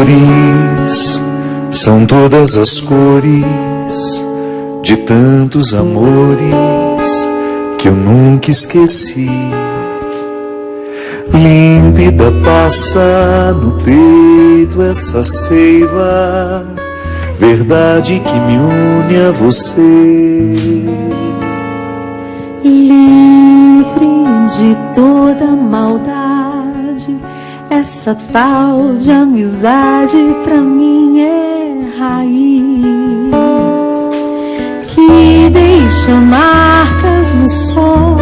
flores são todas as cores de tantos amores que eu nunca esqueci. Límpida passa no peito essa seiva, verdade que me une a você. Livre de toda maldade, essa tal de amizade pra mim é raiz, que deixa marcas no solo,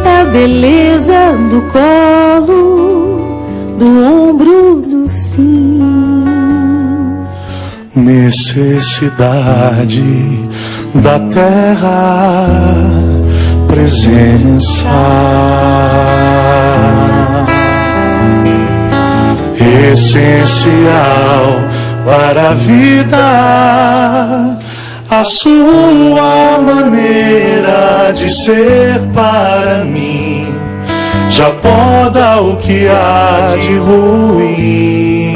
é a beleza do colo, do ombro do sim. Necessidade da terra, presença essencial para a vida, a sua maneira de ser para mim já poda o que há de ruim.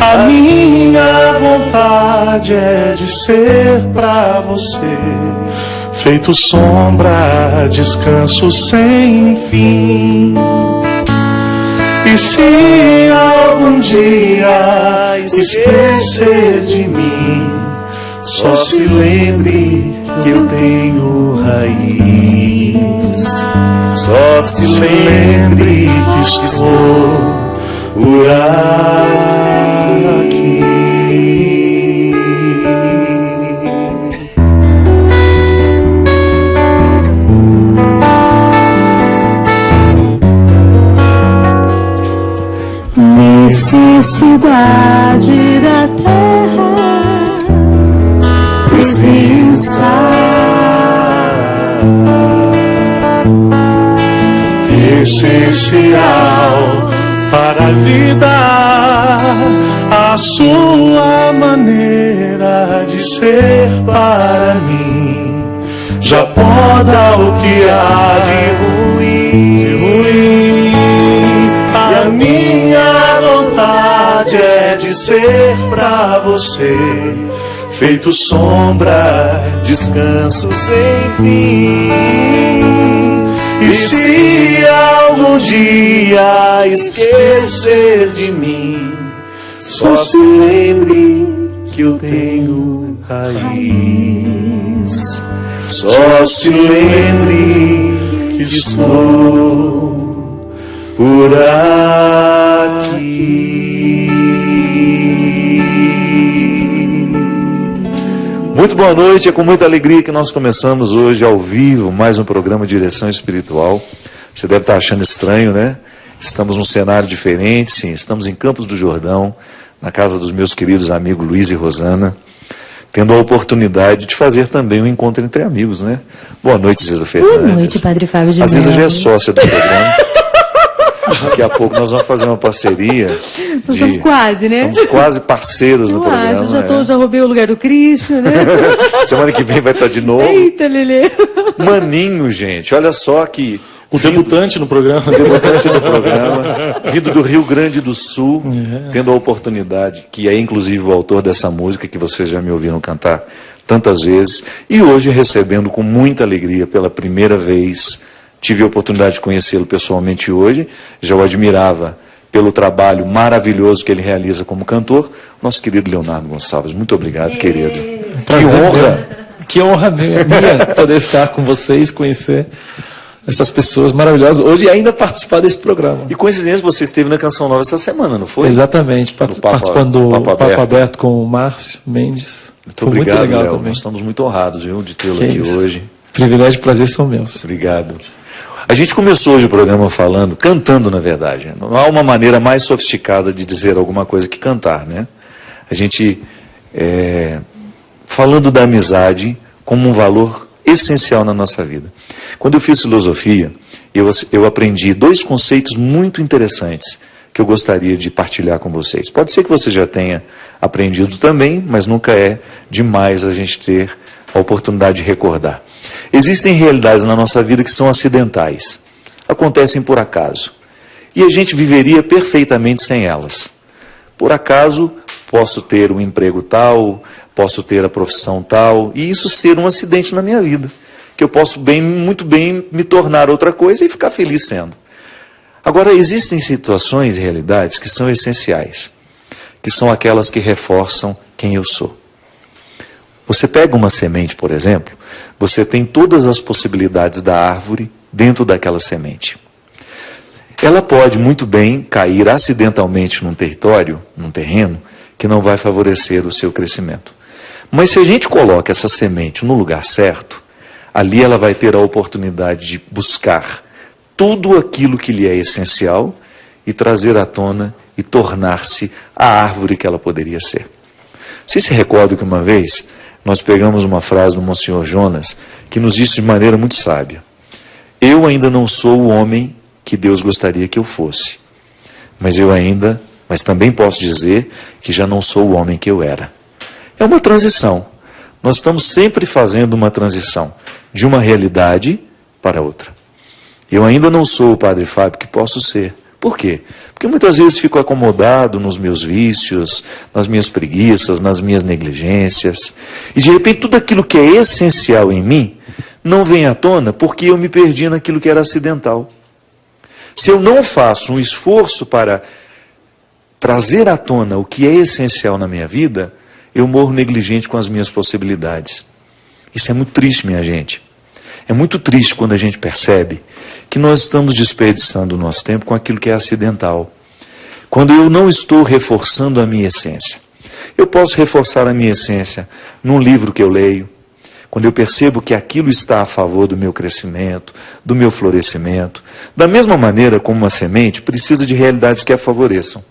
A minha vontade é de ser pra você, feito sombra, descanso sem fim. E se algum dia esquecer de mim, só se lembre que eu tenho raiz. Só se lembre que estou por aqui. Necessidade da terra, presença essencial para a vida, a sua maneira de ser para mim já poda o que há de ruim. A minha vontade é de ser pra você, feito sombra, descanso sem fim. E se algum dia esquecer de mim, só se lembre que eu tenho raiz. Só se lembre que estou por aqui. Muito boa noite, é com muita alegria que nós começamos hoje ao vivo mais um programa de Direção Espiritual. Você deve estar achando estranho, né? Estamos num cenário diferente, sim, estamos em Campos do Jordão, na casa dos meus queridos amigos Luiz e Rosana, tendo a oportunidade de fazer também um encontro entre amigos, né? Boa noite, Ziza Fernandes. Boa noite, Padre Fábio de Mello. A Ziza já é sócia do programa. Daqui a pouco nós vamos fazer uma parceria. Nós estamos quase, né? Estamos quase parceiros no programa. Já roubei o lugar do Christian, né? Semana que vem vai estar de novo. Eita, Lelê. Maninho, gente, olha só que... O debutante no programa. Debutante no programa, vindo do Rio Grande do Sul, tendo a oportunidade, que é inclusive o autor dessa música, que vocês já me ouviram cantar tantas vezes, e hoje recebendo com muita alegria pela primeira vez. Tive a oportunidade de conhecê-lo pessoalmente hoje, já o admirava pelo trabalho maravilhoso que ele realiza como cantor, nosso querido Leonardo Gonçalves. Muito obrigado, querido. Que honra! Que honra minha poder estar com vocês, conhecer essas pessoas maravilhosas, hoje ainda participar desse programa. E coincidência, você esteve na Canção Nova essa semana, não foi? Exatamente, participando do Papo Aberto com o Márcio Mendes. Muito obrigado, muito legal Léo. também. Nós estamos muito honrados, viu, de tê-lo aqui hoje. Privilégio e prazer são meus. Obrigado. A gente começou hoje o programa falando, cantando na verdade. Não há uma maneira mais sofisticada de dizer alguma coisa que cantar, né? A gente, falando da amizade como um valor essencial na nossa vida. Quando eu fiz filosofia, eu aprendi dois conceitos muito interessantes que eu gostaria de partilhar com vocês. Pode ser que você já tenha aprendido também, mas nunca é demais a gente ter a oportunidade de recordar. Existem realidades na nossa vida que são acidentais, acontecem por acaso, e a gente viveria perfeitamente sem elas. Por acaso, posso ter um emprego tal, posso ter a profissão tal, e isso ser um acidente na minha vida, que eu posso muito bem me tornar outra coisa e ficar feliz sendo. Agora, existem situações e realidades que são essenciais, que são aquelas que reforçam quem eu sou. Você pega uma semente, por exemplo, você tem todas as possibilidades da árvore dentro daquela semente. Ela pode muito bem cair acidentalmente num território, num terreno, que não vai favorecer o seu crescimento. Mas se a gente coloca essa semente no lugar certo, ali ela vai ter a oportunidade de buscar tudo aquilo que lhe é essencial e trazer à tona e tornar-se a árvore que ela poderia ser. Você se recorda que uma vez nós pegamos uma frase do Monsenhor Jonas que nos disse de maneira muito sábia: eu ainda não sou o homem que Deus gostaria que eu fosse, mas também posso dizer que já não sou o homem que eu era. É uma transição. Nós estamos sempre fazendo uma transição de uma realidade para outra. Eu ainda não sou o Padre Fábio que posso ser. Por quê? Porque muitas vezes fico acomodado nos meus vícios, nas minhas preguiças, nas minhas negligências. E de repente tudo aquilo que é essencial em mim não vem à tona porque eu me perdi naquilo que era acidental. Se eu não faço um esforço para trazer à tona o que é essencial na minha vida, eu morro negligente com as minhas possibilidades. Isso é muito triste, minha gente. É muito triste quando a gente percebe que nós estamos desperdiçando o nosso tempo com aquilo que é acidental. Quando eu não estou reforçando a minha essência. Eu posso reforçar a minha essência num livro que eu leio, quando eu percebo que aquilo está a favor do meu crescimento, do meu florescimento, da mesma maneira como uma semente precisa de realidades que a favoreçam.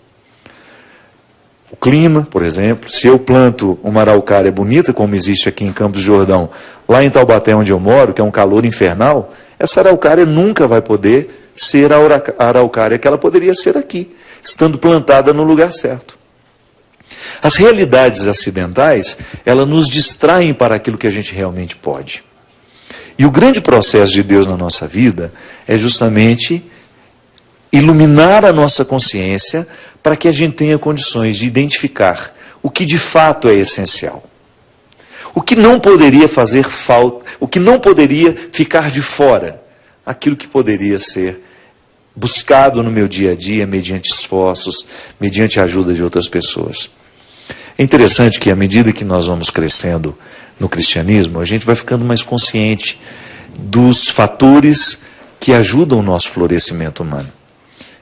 O clima, por exemplo, se eu planto uma araucária bonita, como existe aqui em Campos do Jordão, lá em Taubaté, onde eu moro, que é um calor infernal, essa araucária nunca vai poder ser a araucária que ela poderia ser aqui, estando plantada no lugar certo. As realidades acidentais, elas nos distraem para aquilo que a gente realmente pode. E o grande processo de Deus na nossa vida é justamente iluminar a nossa consciência para que a gente tenha condições de identificar o que de fato é essencial. O que não poderia fazer falta, o que não poderia ficar de fora, aquilo que poderia ser buscado no meu dia a dia, mediante esforços, mediante a ajuda de outras pessoas. É interessante que à medida que nós vamos crescendo no cristianismo, a gente vai ficando mais consciente dos fatores que ajudam o nosso florescimento humano.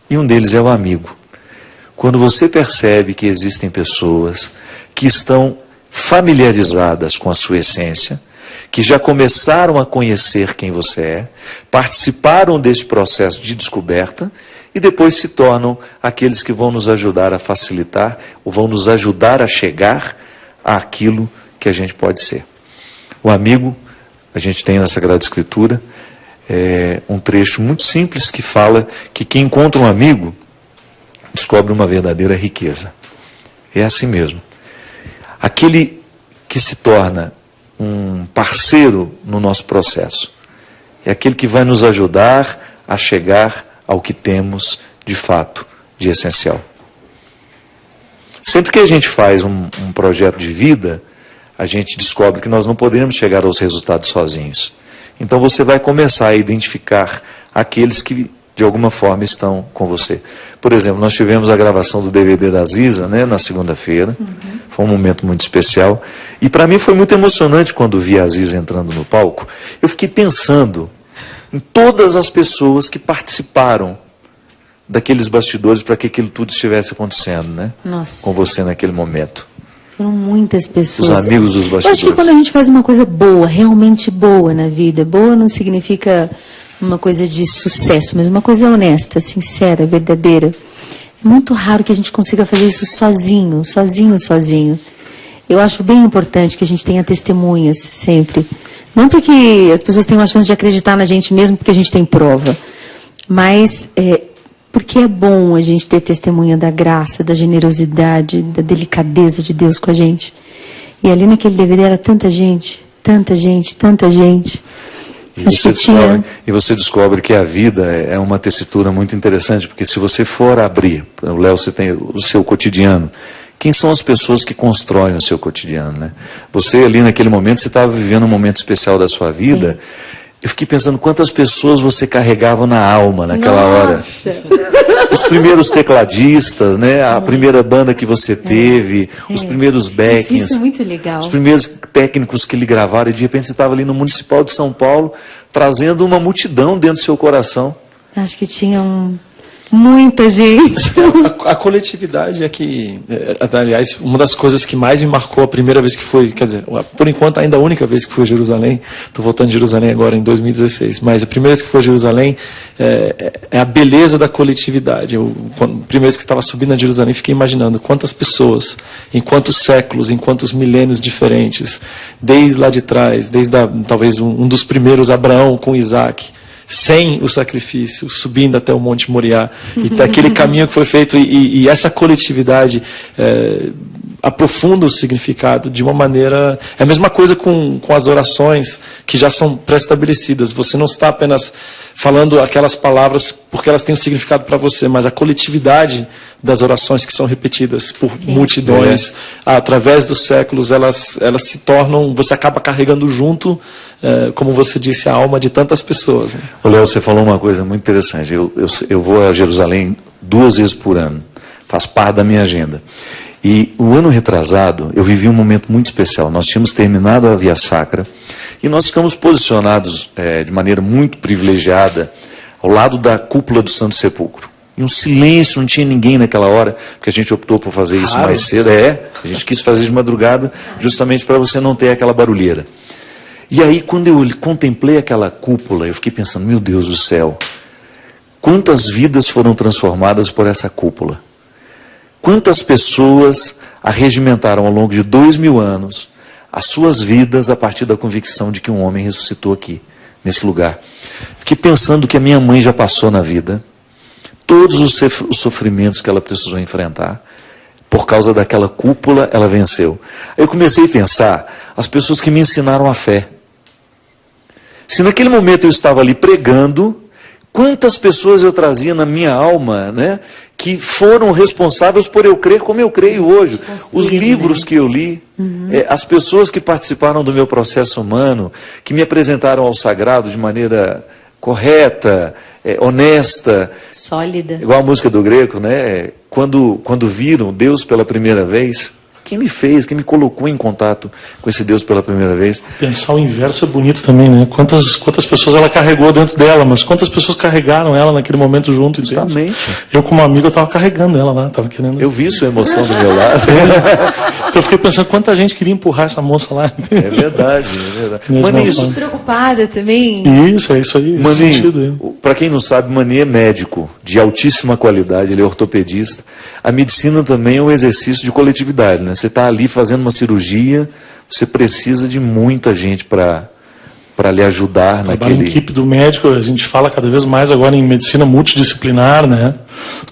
E um deles é o amigo. Quando você percebe que existem pessoas que estão familiarizadas com a sua essência, que já começaram a conhecer quem você é, participaram desse processo de descoberta e depois se tornam aqueles que vão nos ajudar a facilitar, ou vão nos ajudar a chegar àquilo que a gente pode ser. O amigo, a gente tem na Sagrada Escritura, um trecho muito simples que fala que quem encontra um amigo descobre uma verdadeira riqueza. É assim mesmo. Aquele que se torna um parceiro no nosso processo é aquele que vai nos ajudar a chegar ao que temos de fato de essencial. Sempre que a gente faz um projeto de vida, a gente descobre que nós não podemos chegar aos resultados sozinhos. Então você vai começar a identificar aqueles que de alguma forma estão com você. Por exemplo, nós tivemos a gravação do DVD da Aziza, né, na segunda-feira. Foi um momento muito especial. E para mim foi muito emocionante quando vi a Aziza entrando no palco. Eu fiquei pensando em todas as pessoas que participaram daqueles bastidores para que aquilo tudo estivesse acontecendo, né? Nossa. Com você naquele momento. Foram muitas pessoas. Os amigos dos bastidores. Eu acho que quando a gente faz uma coisa boa, realmente boa na vida, boa não significa uma coisa de sucesso, mas uma coisa honesta, sincera, verdadeira. É muito raro que a gente consiga fazer isso sozinho. Eu acho bem importante que a gente tenha testemunhas sempre. Não porque as pessoas tenham a chance de acreditar na gente mesmo porque a gente tem prova, mas porque é bom a gente ter testemunha da graça, da generosidade, da delicadeza de Deus com a gente. E ali naquele DVD era tanta gente. E você descobre que a vida é uma tessitura muito interessante, porque se você for abrir, Léo, você tem o seu cotidiano, quem são as pessoas que constroem o seu cotidiano, né? Você ali naquele momento, você estava vivendo um momento especial da sua vida. Sim. Eu fiquei pensando quantas pessoas você carregava na alma naquela hora. Os primeiros tecladistas, né? A primeira banda que você teve, os primeiros backings. Isso é muito legal. Os primeiros técnicos que lhe gravaram, e de repente você estava ali no Municipal de São Paulo, trazendo uma multidão dentro do seu coração. Acho que tinha muita gente. A coletividade é que, aliás, uma das coisas que mais me marcou a primeira vez que fui, quer dizer, por enquanto ainda a única vez que fui a Jerusalém, estou voltando de Jerusalém agora em 2016, mas a primeira vez que fui a Jerusalém é a beleza da coletividade. A primeira vez que estava subindo a Jerusalém, fiquei imaginando quantas pessoas, em quantos séculos, em quantos milênios diferentes, desde lá de trás, talvez um dos primeiros, Abraão com Isaac, sem o sacrifício, subindo até o Monte Moriá, e aquele caminho que foi feito, e essa coletividade aprofunda o significado de uma maneira... É a mesma coisa com as orações que já são pré-estabelecidas. Você não está apenas falando aquelas palavras porque elas têm um significado para você, mas a coletividade das orações que são repetidas por multidões, através dos séculos, elas se tornam... Você acaba carregando junto, como você disse, a alma de tantas pessoas. Né? Léo, você falou uma coisa muito interessante. Eu vou a Jerusalém 2 vezes por ano. Faz parte da minha agenda. E o ano retrasado, eu vivi um momento muito especial. Nós tínhamos terminado a Via Sacra e nós ficamos posicionados de maneira muito privilegiada ao lado da cúpula do Santo Sepulcro. E um silêncio, não tinha ninguém naquela hora, porque a gente optou por fazer isso mais cedo. A gente quis fazer de madrugada justamente para você não ter aquela barulheira. E aí, quando eu contemplei aquela cúpula, eu fiquei pensando, meu Deus do céu, quantas vidas foram transformadas por essa cúpula? Quantas pessoas arregimentaram ao longo de 2000 anos as suas vidas a partir da convicção de que um homem ressuscitou aqui, nesse lugar? Fiquei pensando que a minha mãe já passou na vida, todos os sofrimentos que ela precisou enfrentar, por causa daquela cúpula, ela venceu. Aí eu comecei a pensar, as pessoas que me ensinaram a fé. Se naquele momento eu estava ali pregando, quantas pessoas eu trazia na minha alma, né, que foram responsáveis por eu crer como eu creio hoje. Os livros que eu li, as pessoas que participaram do meu processo humano, que me apresentaram ao sagrado de maneira correta, honesta. Sólida. Igual a música do Greco, né? Quando viram Deus pela primeira vez, quem me fez, quem me colocou em contato com esse Deus pela primeira vez? Pensar o inverso é bonito também, né? Quantas pessoas ela carregou dentro dela, mas quantas pessoas carregaram ela naquele momento junto? Justamente. Eu, como amigo, eu estava carregando ela lá, estava querendo... Eu vi sua emoção do meu lado. Então eu fiquei pensando quanta gente queria empurrar essa moça lá. É verdade, é verdade. Mani, isso... preocupada também. Isso, é isso aí. Mani, para quem não sabe, Mani é médico de altíssima qualidade, ele é ortopedista. A medicina também é um exercício de coletividade, né? Você está ali fazendo uma cirurgia, você precisa de muita gente para lhe ajudar naquele... A equipe do médico, a gente fala cada vez mais agora em medicina multidisciplinar, né?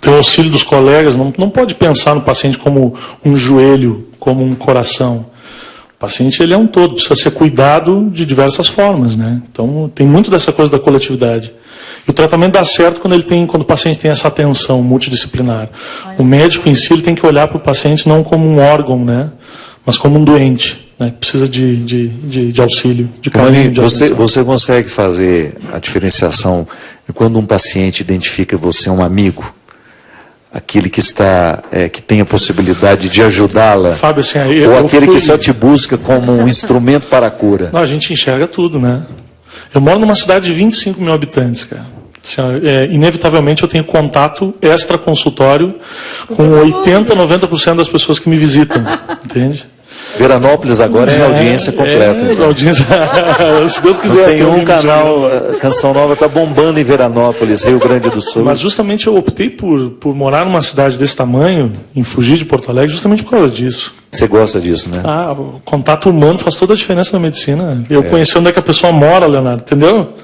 Tem o auxílio dos colegas, não pode pensar no paciente como um joelho, como um coração. O paciente, ele é um todo, precisa ser cuidado de diversas formas, né? Então, tem muito dessa coisa da coletividade. E o tratamento dá certo quando o paciente tem essa atenção multidisciplinar. O médico em si, ele tem que olhar para o paciente não como um órgão, né? Mas como um doente, né? Que precisa de auxílio, de carinho, de atenção. Você consegue fazer a diferenciação de quando um paciente identifica você um amigo? Aquele que que tem a possibilidade de ajudá-la, Fábio, assim, ou aquele que só te busca como um instrumento para a cura? Não, a gente enxerga tudo, né? Eu moro numa cidade de 25 mil habitantes, cara. Inevitavelmente eu tenho contato extra-consultório com 80%, 90% das pessoas que me visitam, entende? Veranópolis agora é audiência completa. Então. Audiência, se Deus quiser. Tem um canal, Canção Nova está bombando em Veranópolis, Rio Grande do Sul. Mas justamente eu optei por morar numa cidade desse tamanho, em fugir de Porto Alegre, justamente por causa disso. Você gosta disso, né? O contato humano faz toda a diferença na medicina. Eu conheci onde é que a pessoa mora, Leonardo, entendeu?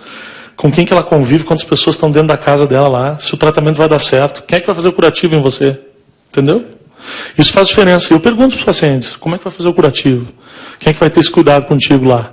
Com quem que ela convive, quantas pessoas estão dentro da casa dela lá, se o tratamento vai dar certo, quem é que vai fazer o curativo em você, entendeu? Isso faz diferença. Eu pergunto para os pacientes, como é que vai fazer o curativo? Quem é que vai ter esse cuidado contigo lá?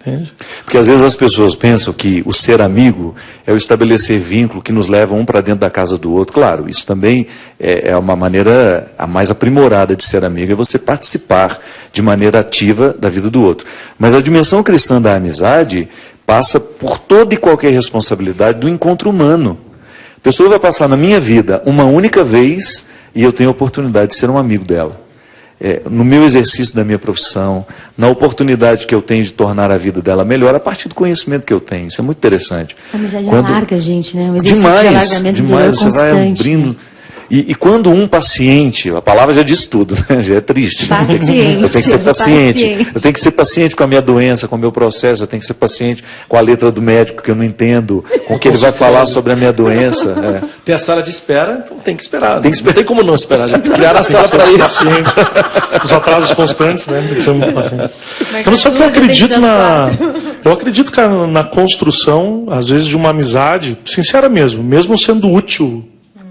Entende? Porque às vezes as pessoas pensam que o ser amigo é o estabelecer vínculo que nos leva um para dentro da casa do outro. Claro, isso também é uma maneira a mais aprimorada de ser amigo, é você participar de maneira ativa da vida do outro. Mas a dimensão cristã da amizade passa por toda e qualquer responsabilidade do encontro humano. A pessoa vai passar na minha vida uma única vez e eu tenho a oportunidade de ser um amigo dela. No meu exercício da minha profissão, na oportunidade que eu tenho de tornar a vida dela melhor a partir do conhecimento que eu tenho. Isso é muito interessante. A amizade alarga a gente, né? Um exercício demais, de alargamento demais, você constante. vai abrindo. E quando um paciente, a palavra já diz tudo, né? Já é triste. Paciência, eu tenho que ser paciente. paciente. Eu tenho que ser paciente com a minha doença, com o meu processo. Eu tenho que ser paciente com a letra do médico que eu não entendo, com o que ele vai falar sobre a minha doença. Tem a sala de espera, então tem que esperar. Tem que esperar. Não tem como não esperar. Já criaram a sala para isso. Paciente. Os atrasos constantes, né? Tem que ser muito paciente. Mas Eu não sei porque eu duas depende acredito das eu acredito, cara, na construção, às vezes, de uma amizade, sincera mesmo sendo útil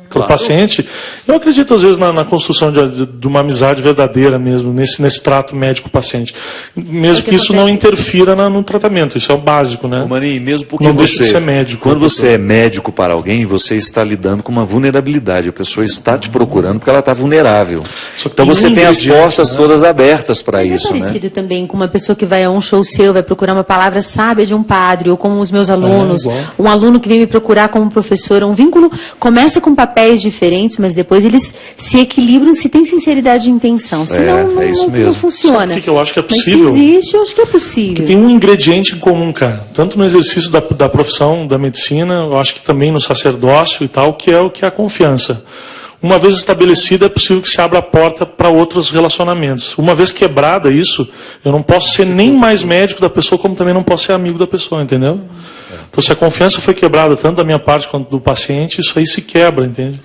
para o paciente. Eu acredito, às vezes, na construção de uma amizade verdadeira mesmo, nesse trato médico-paciente. Mesmo que isso não interfira no tratamento, isso é o básico, né? Mani, mesmo porque Não deixa de ser médico. Quando você é médico para alguém, você está lidando com uma vulnerabilidade. A pessoa está te procurando porque ela está vulnerável. Só que Então tem você tem as ingrediente, portas né? todas abertas para Mas isso, é né? parecido também com uma pessoa que vai a um show seu, vai procurar uma palavra sábia de um padre, ou como os meus alunos, igual. um aluno que vem me procurar como professor. Um vínculo começa com papéis diferentes, mas depois eles se equilibram se tem sinceridade de intenção. Senão é isso não mesmo. funciona. Sabe o que eu acho que é Mas possível? se existe, eu acho que é possível. Que tem um ingrediente em comum, cara. Tanto no exercício da profissão, da medicina, eu acho que também no sacerdócio e tal, que é a confiança. Uma vez estabelecida, é possível que se abra a porta para outros relacionamentos. Uma vez quebrada isso, eu não posso ser nem mais médico da pessoa, como também não posso ser amigo da pessoa, entendeu? Então, se a confiança foi quebrada, tanto da minha parte quanto do paciente, isso aí se quebra, entende?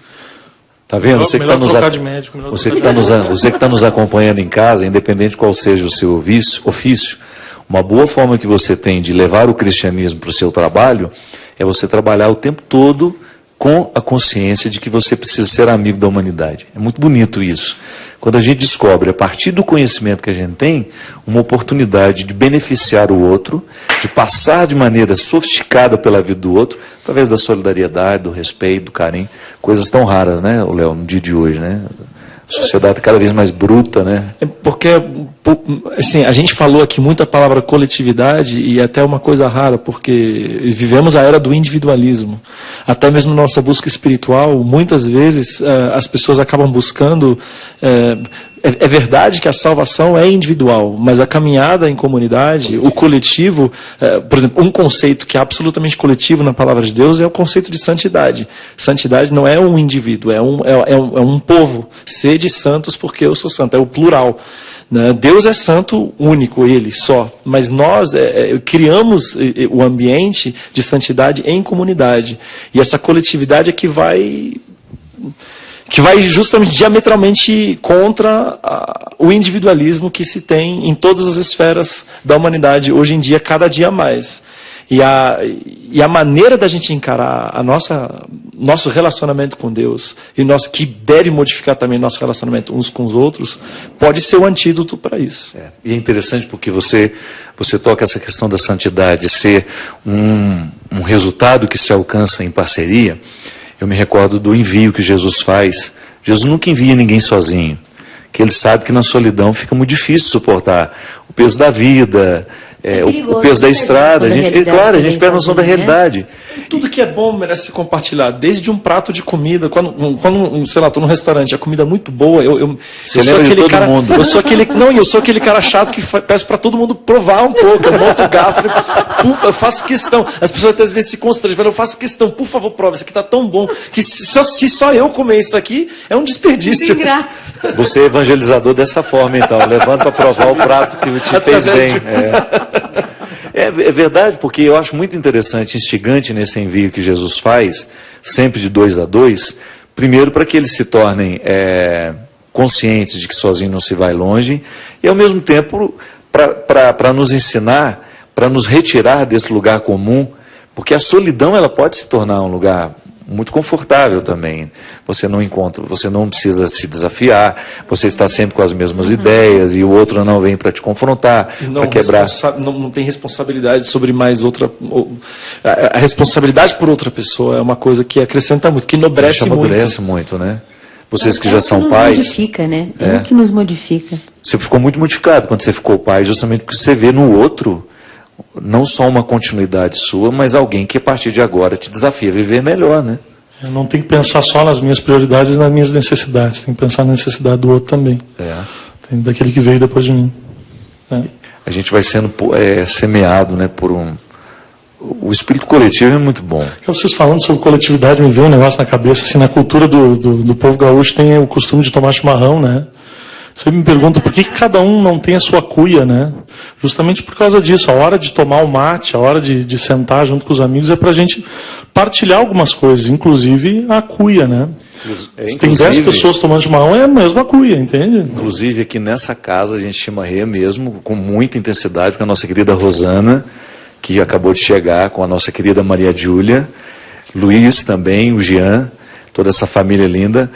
Tá vendo? Você que está Melhor nos, trocar de médico, melhor você trocar que de médico. você que tá nos acompanhando em casa, independente qual seja o seu ofício, uma boa forma que você tem de levar o cristianismo para o seu trabalho é você trabalhar o tempo todo com a consciência de que você precisa ser amigo da humanidade. É muito bonito isso. Quando a gente descobre, a partir do conhecimento que a gente tem, uma oportunidade de beneficiar o outro, de passar de maneira sofisticada pela vida do outro, através da solidariedade, do respeito, do carinho, coisas tão raras, né, Léo, no dia de hoje, né? A sociedade está cada vez mais bruta, né? Porque, assim, a gente falou aqui muito a palavra coletividade e até uma coisa rara, porque vivemos a era do individualismo. Até mesmo na nossa busca espiritual, muitas vezes as pessoas acabam buscando... É verdade que a salvação é individual, mas a caminhada em comunidade, o coletivo, por exemplo, um conceito que é absolutamente coletivo na palavra de Deus é o conceito de santidade. Santidade não é um indivíduo, é um povo. Sede santos porque eu sou santo, é o plural. Deus é santo, único, Ele só. Mas nós criamos o ambiente de santidade em comunidade. E essa coletividade é que vai justamente diametralmente contra o individualismo que se tem em todas as esferas da humanidade, hoje em dia, cada dia mais. E a maneira da gente encarar nosso relacionamento com Deus, e que deve modificar também nosso relacionamento uns com os outros, pode ser o antídoto para isso. E é interessante porque você toca essa questão da santidade ser um resultado que se alcança em parceria. Eu me recordo do envio que Jesus faz. Jesus nunca envia ninguém sozinho, que ele sabe que na solidão fica muito difícil suportar o peso da vida, o peso da estrada. A gente perde a noção da realidade. Tudo que é bom merece ser compartilhado, desde um prato de comida, quando sei lá, estou num restaurante, a comida é muito boa, eu sou aquele cara, mundo. Eu sou aquele cara chato que peço para todo mundo provar um pouco, eu monto o garfo, eu faço questão, as pessoas até às vezes se constrangem, eu faço questão, por favor, prova, isso aqui está tão bom, que se só eu comer isso aqui, é um desperdício. Sem graça. Você é evangelizador dessa forma, então, levando para provar o prato que te fez bem. É verdade, porque eu acho muito interessante, instigante nesse envio que Jesus faz, sempre de 2 a 2, primeiro para que eles se tornem conscientes de que sozinho não se vai longe, e ao mesmo tempo para nos ensinar, para nos retirar desse lugar comum, porque a solidão ela pode se tornar um lugar muito confortável também. Você não precisa se desafiar, você está sempre com as mesmas ideias e o outro não vem para te confrontar, para quebrar. Não tem responsabilidade sobre mais outra. A responsabilidade por outra pessoa é uma coisa que acrescenta muito, que enobrece muito. Amadurece muito, né? Vocês que já são pais. Modifica, né? É o que nos modifica. Você ficou muito modificado quando você ficou pai, justamente porque você vê no outro não só uma continuidade sua, mas alguém que a partir de agora te desafia a viver melhor, né? Eu não tenho que pensar só nas minhas prioridades e nas minhas necessidades. Tem que pensar na necessidade do outro também. Tem daquele que veio depois de mim. A gente vai sendo semeado, né, por o espírito coletivo é muito bom. Vocês falando sobre coletividade, me veio um negócio na cabeça. Assim, na cultura do povo gaúcho tem o costume de tomar chimarrão, né? Você me pergunta por que cada um não tem a sua cuia, né? Justamente por causa disso. A hora de tomar o mate, a hora de sentar junto com os amigos é para a gente partilhar algumas coisas, inclusive a cuia, né? Se tem 10 pessoas tomando chimarrão, é a mesma cuia, entende? Inclusive aqui nessa casa a gente chimarreia mesmo, com muita intensidade, com a nossa querida Rosana, que acabou de chegar, com a nossa querida Maria Júlia, Luiz também, o Jean, toda essa família linda.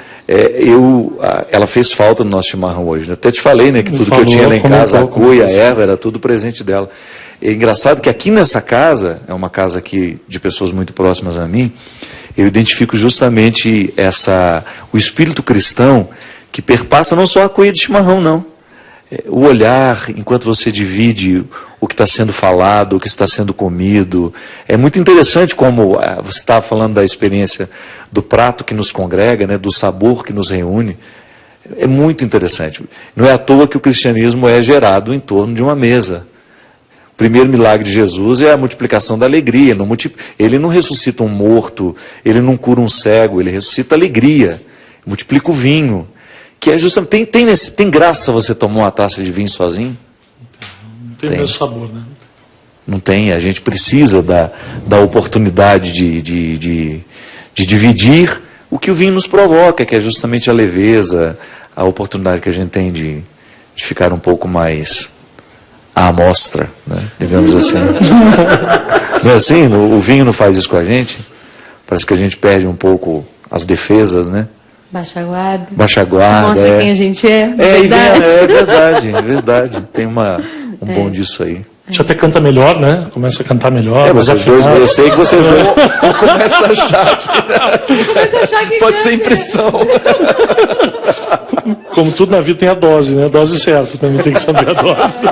Ela fez falta no nosso chimarrão hoje. Até te falei, né, que tudo que eu tinha lá em casa, a cuia, a erva, era tudo presente dela. É engraçado que aqui nessa casa, é uma casa aqui de pessoas muito próximas a mim, eu identifico justamente o espírito cristão que perpassa não só a cuia de chimarrão, não. O olhar, enquanto você divide o que está sendo falado, o que está sendo comido. É muito interessante como você estava falando da experiência do prato que nos congrega, né, do sabor que nos reúne. É muito interessante. Não é à toa que o cristianismo é gerado em torno de uma mesa. O primeiro milagre de Jesus é a multiplicação da alegria. Ele não ressuscita um morto, ele não cura um cego, ele ressuscita a alegria, multiplica o vinho. Que é justamente, tem graça você tomar uma taça de vinho sozinho? Não tem o mesmo sabor, né? Não tem, a gente precisa da oportunidade de dividir o que o vinho nos provoca, que é justamente a leveza, a oportunidade que a gente tem de ficar um pouco mais à amostra, né? Digamos assim. Não é assim? O vinho não faz isso com a gente? Parece que a gente perde um pouco as defesas, né? Baixa a guarda. Baixa a guarda. Mostra quem a gente é. É verdade. Tem um bom disso aí. A gente até canta melhor, né? Começa a cantar melhor. Vocês dois, eu sei que vocês dois começam a achar que pode ser impressão. Como tudo na vida tem a dose, né? A dose certa, também tem que saber a dose.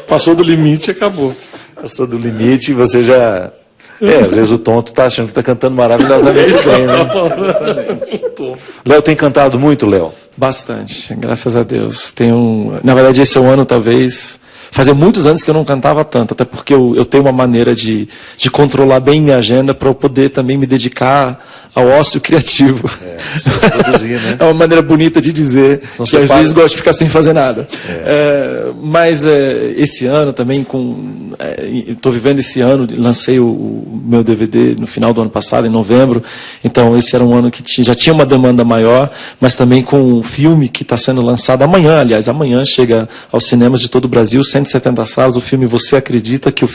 Passou do limite, acabou. Passou do limite e você já... às vezes o tonto está achando que está cantando maravilhosamente bem, né? Léo tem cantado muito, Léo? Bastante, graças a Deus. Na verdade, esse é o ano, talvez... Fazia muitos anos que eu não cantava tanto, até porque eu tenho uma maneira de controlar bem minha agenda para eu poder também me dedicar ao ócio criativo. Produzir, né? É uma maneira bonita de dizer, que às vezes gosto de ficar sem fazer nada. Mas esse ano também, estou vivendo esse ano, lancei o meu DVD no final do ano passado, em novembro, então esse era um ano que já tinha uma demanda maior, mas também com um filme que está sendo lançado amanhã, amanhã chega aos cinemas de todo o Brasil, 170 salas, o filme Você Acredita, que eu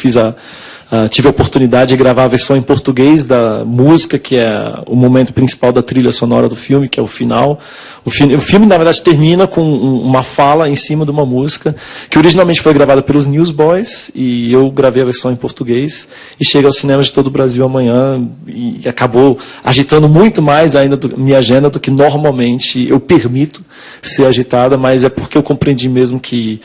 tive a oportunidade de gravar a versão em português da música, que é o momento principal da trilha sonora do filme, que é o final. O filme, na verdade, termina com uma fala em cima de uma música, que originalmente foi gravada pelos Newsboys, e eu gravei a versão em português, e chega aos cinemas de todo o Brasil amanhã, e acabou agitando muito mais ainda minha agenda do que normalmente eu permito ser agitada, mas é porque eu compreendi mesmo que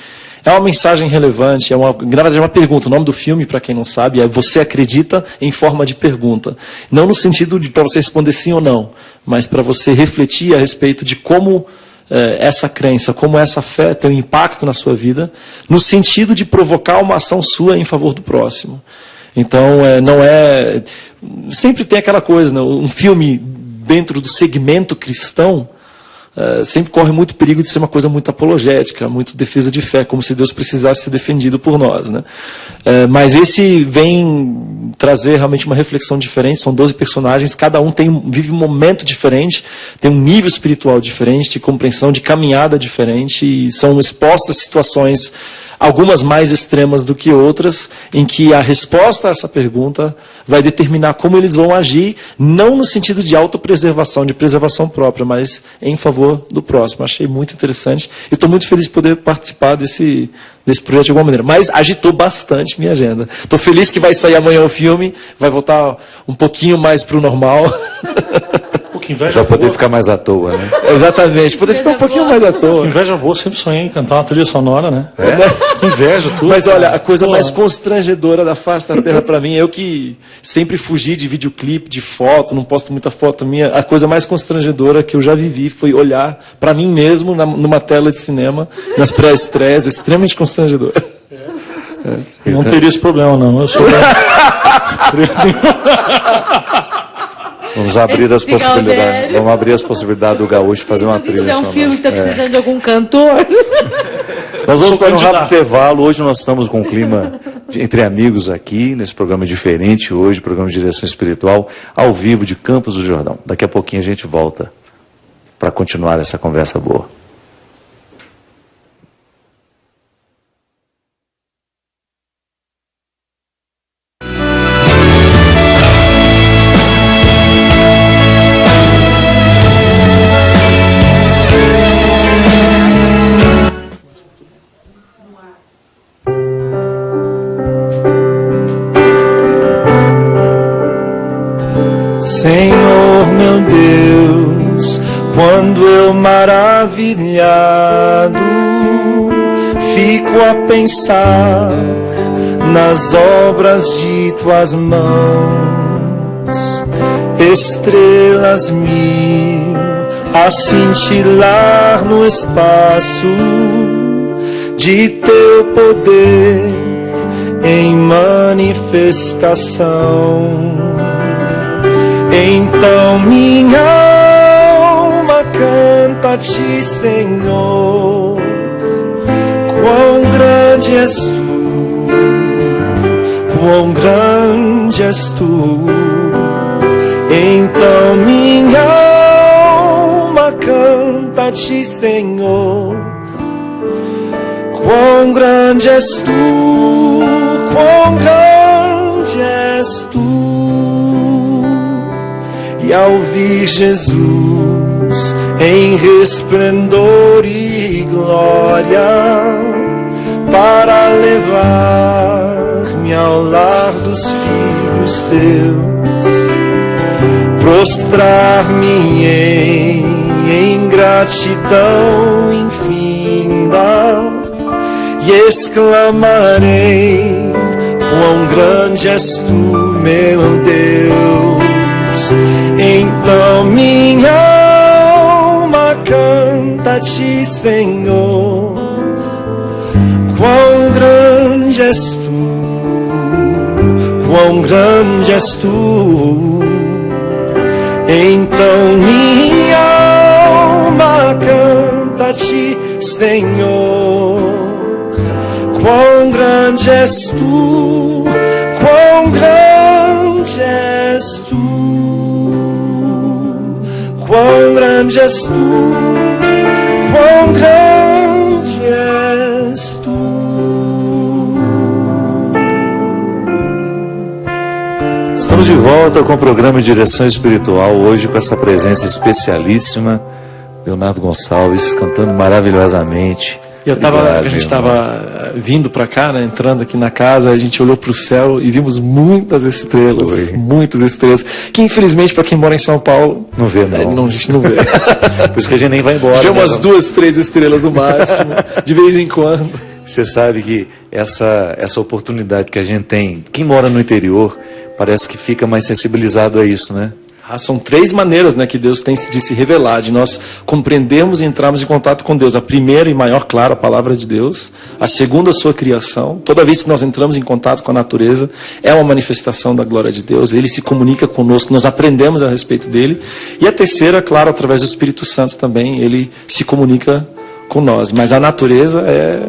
é uma mensagem relevante, na verdade é uma pergunta. O nome do filme, para quem não sabe, é Você Acredita, em forma de pergunta. Não no sentido de para você responder sim ou não, mas para você refletir a respeito de como essa crença, como essa fé tem um impacto na sua vida, no sentido de provocar uma ação sua em favor do próximo. Então, sempre tem aquela coisa, né? Um filme dentro do segmento cristão, sempre corre muito perigo de ser uma coisa muito apologética, muito defesa de fé, como se Deus precisasse ser defendido por nós, né? Mas esse vem trazer realmente uma reflexão diferente, são 12 personagens, cada um vive um momento diferente, tem um nível espiritual diferente, de compreensão, de caminhada diferente, e são expostas situações algumas mais extremas do que outras, em que a resposta a essa pergunta vai determinar como eles vão agir, não no sentido de autopreservação, de preservação própria, mas em favor do próximo. Achei muito interessante e estou muito feliz de poder participar desse projeto de alguma maneira. Mas agitou bastante minha agenda. Estou feliz que vai sair amanhã o filme, vai voltar um pouquinho mais para o normal. Que inveja Já poder boa. ficar mais à toa, né? Exatamente, poder ficar um pouquinho mais à Que toa. inveja boa, sempre sonhei em cantar uma trilha sonora, né? Que inveja, tudo. Mas olha, cara. a coisa Pô, mais constrangedora da face da terra para mim, eu que sempre fugi de videoclipe, de foto, não posto muita foto minha, a coisa mais constrangedora que eu já vivi foi olhar para mim mesmo numa tela de cinema, nas pré-estreias, extremamente constrangedor. não teria esse problema, não. Eu sou... Vamos abrir as Esse possibilidades. Galdério. Vamos abrir as possibilidades do Gaúcho fazer uma Se alguém trilha tiver um sonora. filme que está precisando de algum cantor... Nós vamos Sou para um candidato. rápido intervalo. Hoje nós estamos com um clima entre amigos aqui, nesse programa diferente hoje, programa de direção espiritual, ao vivo de Campos do Jordão. Daqui a pouquinho a gente volta para continuar essa conversa boa. Senhor meu Deus, quando eu maravilhado fico a pensar nas obras de tuas mãos, estrelas mil a cintilar no espaço de teu poder em manifestação. Então minha alma canta a ti, Senhor, quão grande és tu, quão grande és tu. Então minha alma canta a ti, Senhor, quão grande és tu, quão grande és tu. E ao vir Jesus em resplendor e glória, para levar-me ao lar dos filhos teus, prostrar-me em gratidão infinda e exclamarei: quão grande és tu, meu Deus. Então minha alma canta a ti, Senhor, quão grande és tu, quão grande és tu. Então minha alma canta a ti, Senhor, quão grande és tu, quão grande és tu. Quão grande és tu, quão grande és tu. Estamos de volta com o programa de direção espiritual, hoje com essa presença especialíssima, Leonardo Gonçalves, cantando maravilhosamente. A gente irmão. estava vindo para cá, né, entrando aqui na casa, a gente olhou para o céu e vimos muitas estrelas, muitas estrelas, que infelizmente para quem mora em São Paulo, Não vê, não. a gente não vê. Por isso que a gente nem vai embora. Vê né? umas 2, 3 estrelas no máximo, de vez em quando. Você sabe que essa oportunidade que a gente tem, quem mora no interior, parece que fica mais sensibilizado a isso, né? São 3 maneiras, né, que Deus tem de se revelar, de nós compreendermos e entrarmos em contato com Deus. A primeira e maior, claro, a palavra de Deus. A segunda, a sua criação. Toda vez que nós entramos em contato com a natureza, é uma manifestação da glória de Deus. Ele se comunica conosco, nós aprendemos a respeito dele. E a terceira, claro, através do Espírito Santo também, ele se comunica com nós. Mas a natureza é...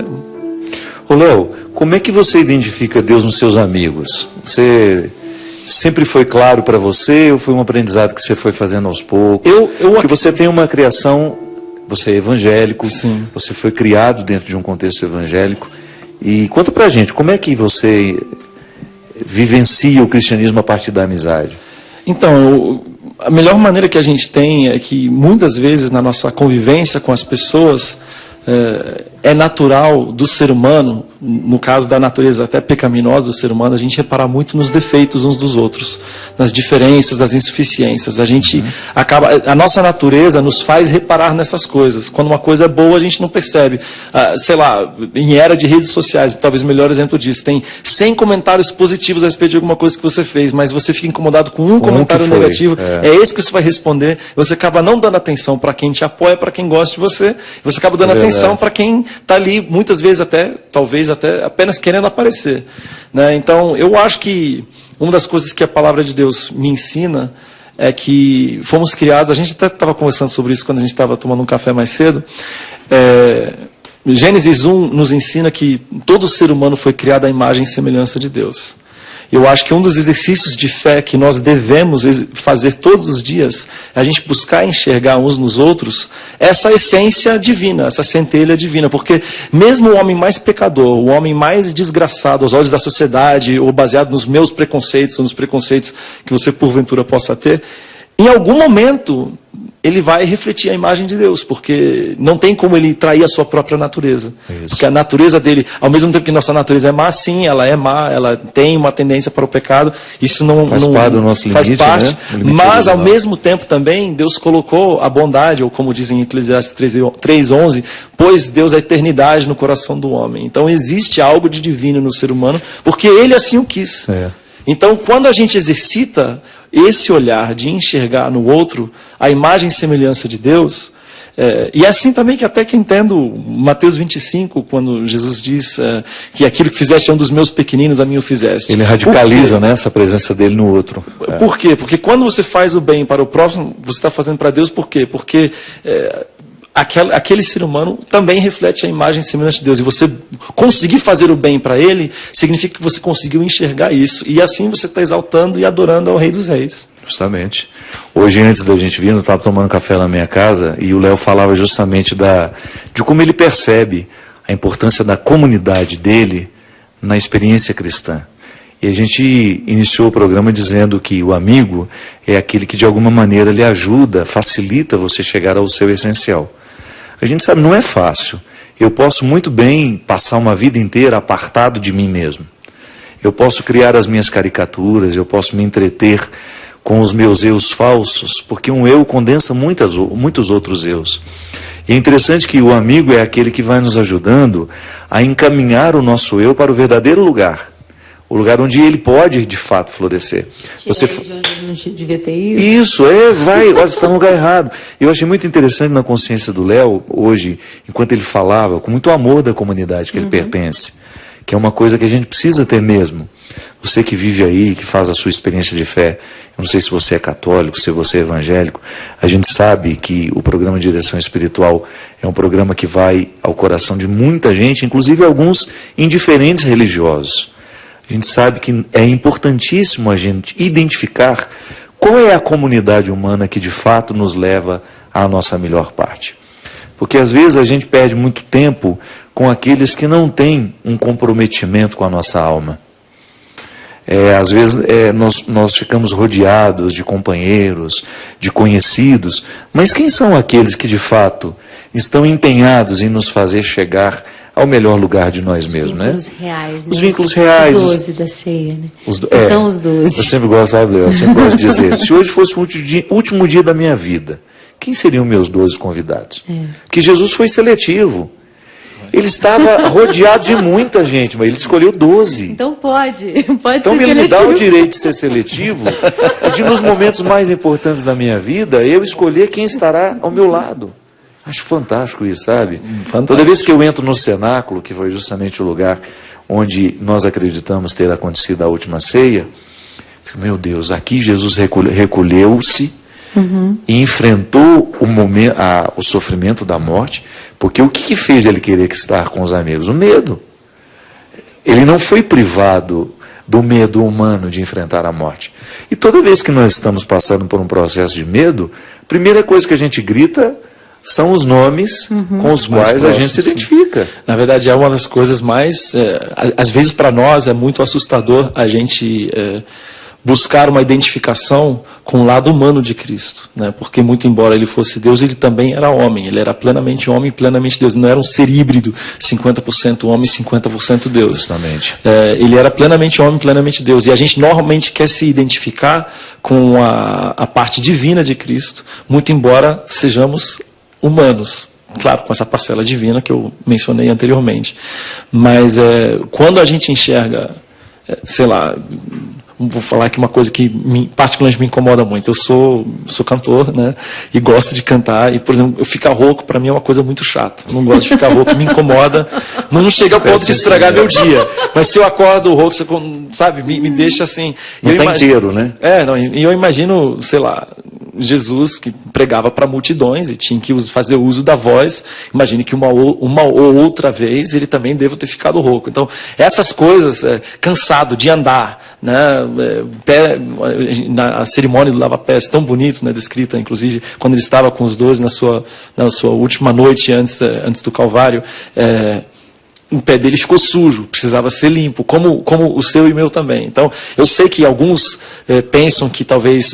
Ô Léo, como é que você identifica Deus nos seus amigos? Você... sempre foi claro para você ou foi um aprendizado que você foi fazendo aos poucos? Porque você tem uma criação, você é evangélico, Sim. você foi criado dentro de um contexto evangélico E conta pra gente, como é que você vivencia o cristianismo a partir da amizade? Então, a melhor maneira que a gente tem é que muitas vezes na nossa convivência com as pessoas é natural do ser humano, no caso da natureza até pecaminosa do ser humano, a gente reparar muito nos defeitos uns dos outros, nas diferenças, nas insuficiências. A gente a nossa natureza nos faz reparar nessas coisas. Quando uma coisa é boa, a gente não percebe. Sei lá, em era de redes sociais, talvez o melhor exemplo disso, tem 100 comentários positivos a respeito de alguma coisa que você fez, mas você fica incomodado com um comentário negativo, é esse que você vai responder, você acaba não dando atenção para quem te apoia, para quem gosta de você, você acaba dando atenção para quem está ali, muitas vezes talvez até apenas querendo aparecer, né? Então, eu acho que uma das coisas que a palavra de Deus me ensina é que fomos criados, a gente até estava conversando sobre isso quando a gente estava tomando um café mais cedo, Gênesis 1 nos ensina que todo ser humano foi criado à imagem e semelhança de Deus. Eu acho que um dos exercícios de fé que nós devemos fazer todos os dias é a gente buscar enxergar uns nos outros essa essência divina, essa centelha divina. Porque mesmo o homem mais pecador, o homem mais desgraçado aos olhos da sociedade, ou baseado nos meus preconceitos, ou nos preconceitos que você porventura possa ter, em algum momento ele vai refletir a imagem de Deus, porque não tem como ele trair a sua própria natureza. Isso. Porque a natureza dele, ao mesmo tempo que nossa natureza é má, sim, ela é má, ela tem uma tendência para o pecado, isso não faz parte do nosso limite, faz parte, né? Mas ao mesmo tempo também Deus colocou a bondade, ou como dizem em Eclesiastes 3:11, pois Deus é a eternidade no coração do homem. Então existe algo de divino no ser humano, porque ele assim o quis. Então quando a gente exercita esse olhar de enxergar no outro a imagem e semelhança de Deus, e é assim também que até que entendo Mateus 25, quando Jesus diz que aquilo que fizeste a um dos meus pequeninos, a mim o fizeste. Ele radicaliza, né, essa presença dele no outro. Por quê? Porque quando você faz o bem para o próximo, você está fazendo para Deus, por quê? Porque aquele ser humano também reflete a imagem e semelhança de Deus. E você conseguir fazer o bem para ele, significa que você conseguiu enxergar isso. E assim você está exaltando e adorando ao Rei dos Reis. Justamente. Hoje, antes da gente vir, eu estava tomando café na minha casa e o Léo falava justamente de como ele percebe a importância da comunidade dele na experiência cristã. E a gente iniciou o programa dizendo que o amigo é aquele que de alguma maneira lhe ajuda, facilita você chegar ao seu essencial. A gente sabe, não é fácil. Eu posso muito bem passar uma vida inteira apartado de mim mesmo. Eu posso criar as minhas caricaturas, eu posso me entreter com os meus eus falsos, porque um eu condensa muitos outros eus. E é interessante que o amigo é aquele que vai nos ajudando a encaminhar o nosso eu para o verdadeiro lugar. O lugar onde ele pode, de fato, florescer. Você de onde ele não devia ter ido. Isso, olha, você está no lugar errado. Eu achei muito interessante na consciência do Léo, hoje, enquanto ele falava, com muito amor da comunidade que ele pertence, que é uma coisa que a gente precisa ter mesmo. Você que vive aí, que faz a sua experiência de fé, eu não sei se você é católico, se você é evangélico, a gente sabe que o programa de Direção Espiritual é um programa que vai ao coração de muita gente, inclusive alguns indiferentes religiosos. A gente sabe que é importantíssimo a gente identificar qual é a comunidade humana que de fato nos leva à nossa melhor parte. Porque às vezes a gente perde muito tempo com aqueles que não têm um comprometimento com a nossa alma. Às vezes nós ficamos rodeados de companheiros, de conhecidos, mas quem são aqueles que de fato estão empenhados em nos fazer chegar ao melhor lugar de nós mesmos, né? Os reais, né? Os vínculos reais. Os 12 da ceia, né? São os 12. Eu sempre gosto, sabe, Léo? Eu sempre gosto de dizer, se hoje fosse o último dia da minha vida, quem seriam meus 12 convidados? Porque Jesus foi seletivo. Ele estava rodeado de muita gente, mas ele escolheu 12. Então pode ser então, seletivo. Ele me dá o direito de ser seletivo e de, nos momentos mais importantes da minha vida, eu escolher quem estará ao meu lado. Acho fantástico isso, sabe? Fantástico. Toda vez que eu entro no cenáculo, que foi justamente o lugar onde nós acreditamos ter acontecido a última ceia, fico, meu Deus, aqui Jesus recolheu-se e enfrentou o sofrimento da morte, porque o que fez ele querer estar com os amigos? O medo. Ele não foi privado do medo humano de enfrentar a morte. E toda vez que nós estamos passando por um processo de medo, a primeira coisa que a gente grita são os nomes com os quais a gente se identifica. Na verdade, é uma das coisas mais... às vezes, para nós, é muito assustador a gente buscar uma identificação com o lado humano de Cristo, né? Porque, muito embora ele fosse Deus, ele também era homem. Ele era plenamente homem e plenamente Deus. Ele não era um ser híbrido, 50% homem e 50% Deus. Justamente. Ele era plenamente homem e plenamente Deus. E a gente normalmente quer se identificar com a parte divina de Cristo, muito embora sejamos humanos. Claro, com essa parcela divina que eu mencionei anteriormente. Mas quando a gente enxerga, sei lá... Vou falar aqui uma coisa que particularmente me incomoda muito. Eu sou cantor, né? E gosto de cantar. E, por exemplo, eu ficar rouco, para mim, é uma coisa muito chata. Eu não gosto de ficar rouco, me incomoda. Não chega ao ponto de estragar meu dia. Mas se eu acordo rouco, você, sabe, me deixa assim... Não tá inteiro, né? E eu imagino, sei lá... Jesus, que pregava para multidões e tinha que fazer uso da voz. Imagine que uma ou outra vez ele também deve ter ficado rouco. Então, essas coisas, cansado de andar, né, a cerimônia do lava-pés, tão bonito, né, descrita, inclusive, quando ele estava com os 12 na sua última noite antes do Calvário, o pé dele ficou sujo, precisava ser limpo, como o seu e meu também. Então, eu sei que alguns pensam que talvez...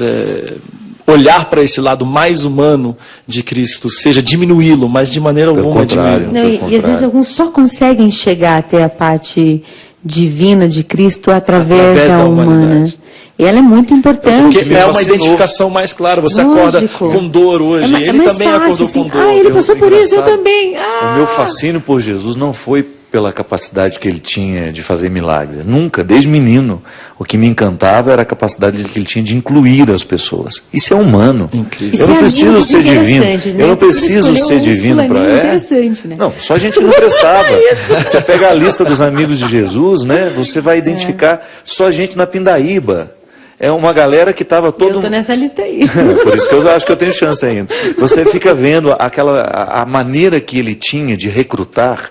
olhar para esse lado mais humano de Cristo seja diminuí-lo, mas de maneira alguma diminuí-lo. E às vezes alguns só conseguem chegar até a parte divina de Cristo através da humana. E ela é muito importante. Porque é uma identificação mais clara. Você acorda com dor hoje. Ele também acordou com dor. Ele passou por isso, eu também. O meu fascínio por Jesus não foi pela capacidade que ele tinha de fazer milagres. Nunca, desde menino, o que me encantava era a capacidade que ele tinha de incluir as pessoas. Isso é humano. Incrível. Eu não preciso ser divino. Eu não preciso ser divino para... Não, só gente que não prestava. Você pega a lista dos amigos de Jesus, né? Você vai identificar só gente na Pindaíba. É uma galera que estava todo... Eu tô nessa lista aí. Por isso que eu acho que eu tenho chance ainda. Você fica vendo a maneira que ele tinha de recrutar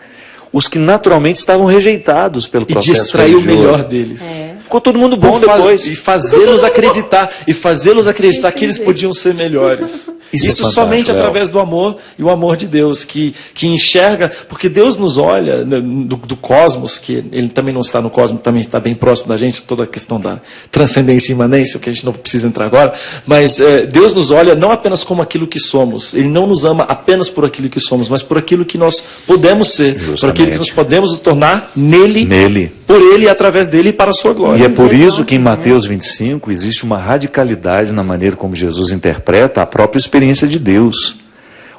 os que naturalmente estavam rejeitados pelo processo religioso. E distrair o melhor deles. Ficou todo mundo bom depois. E fazê-los acreditar que eles podiam ser melhores. Isso somente através do amor e o amor de Deus, que enxerga, porque Deus nos olha do cosmos, que ele também não está no cosmos, também está bem próximo da gente, toda a questão da transcendência e imanência, que a gente não precisa entrar agora, mas Deus nos olha não apenas como aquilo que somos, Ele não nos ama apenas por aquilo que somos, mas por aquilo que nós podemos ser, por aquilo que nós podemos nos tornar nele, por Ele e através dele e para a sua glória. E é por isso que em Mateus 25 existe uma radicalidade na maneira como Jesus interpreta a própria experiência de Deus.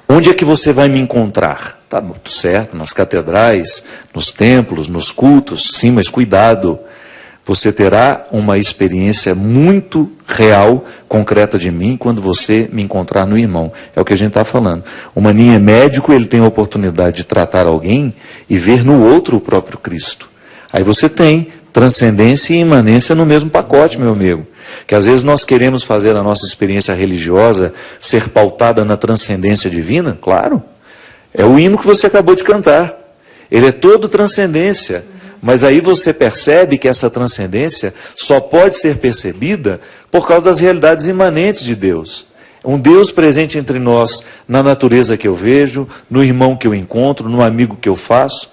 Onde é que você vai me encontrar? Tá certo, nas catedrais, nos templos, nos cultos, sim, mas cuidado. Você terá uma experiência muito real, concreta de mim, quando você me encontrar no irmão. É o que a gente está falando. O maninho é médico, ele tem a oportunidade de tratar alguém e ver no outro o próprio Cristo. Aí você tem transcendência e imanência no mesmo pacote, meu amigo. Que às vezes nós queremos fazer a nossa experiência religiosa ser pautada na transcendência divina, claro. É o hino que você acabou de cantar. Ele é todo transcendência. Mas aí você percebe que essa transcendência só pode ser percebida por causa das realidades imanentes de Deus. Um Deus presente entre nós na natureza que eu vejo, no irmão que eu encontro, no amigo que eu faço.